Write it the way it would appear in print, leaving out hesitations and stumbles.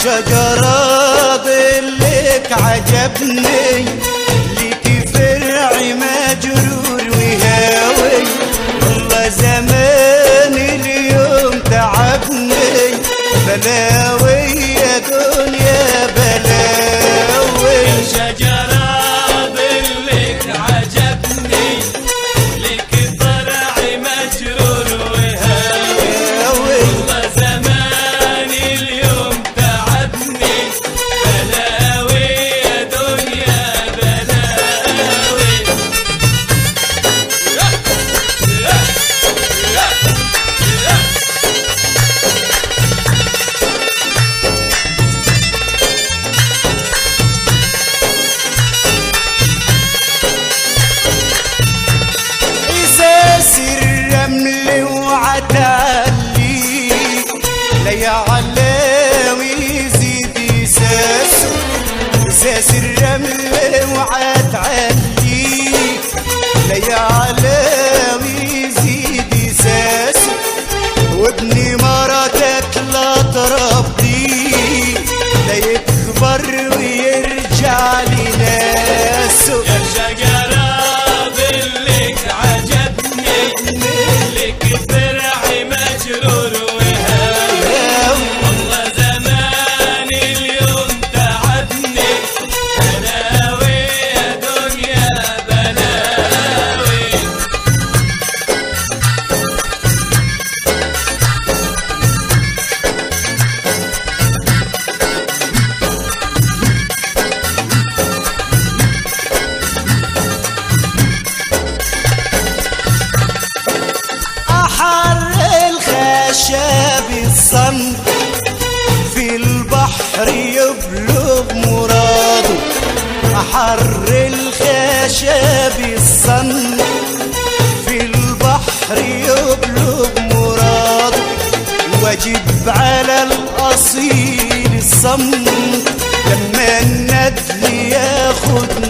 شجرة ظلك عجبني، لك فرع مجرور وهاوي، والله زمان اليوم تعبني، بلاوي يا دنيا بلاوي. شجرة ظلك عجبني، لك فرع مجرور وهاوي، والله زمان اليوم تعبني، بلاوي يا دنيا بلاوي. الرمل وعتالي لا يعلم يزيد يساسو، اساس الرمل وعتالي لا يعلم يزيد يساسو، وابني مرتك لا تربي لا يكبر ويرجع لناسه. يا شجرة ظلك عجبني، لك فرع مجرور وهاوي، والله زمان اليوم تعبني، بلاوي يا دنيا بلاوي. الخشب الصمت في البحر يبلغ مراده، أحر الخشب الصمت في البحر يبلغ مراده، واجب على الأصيل الصمت لما الندل ياخد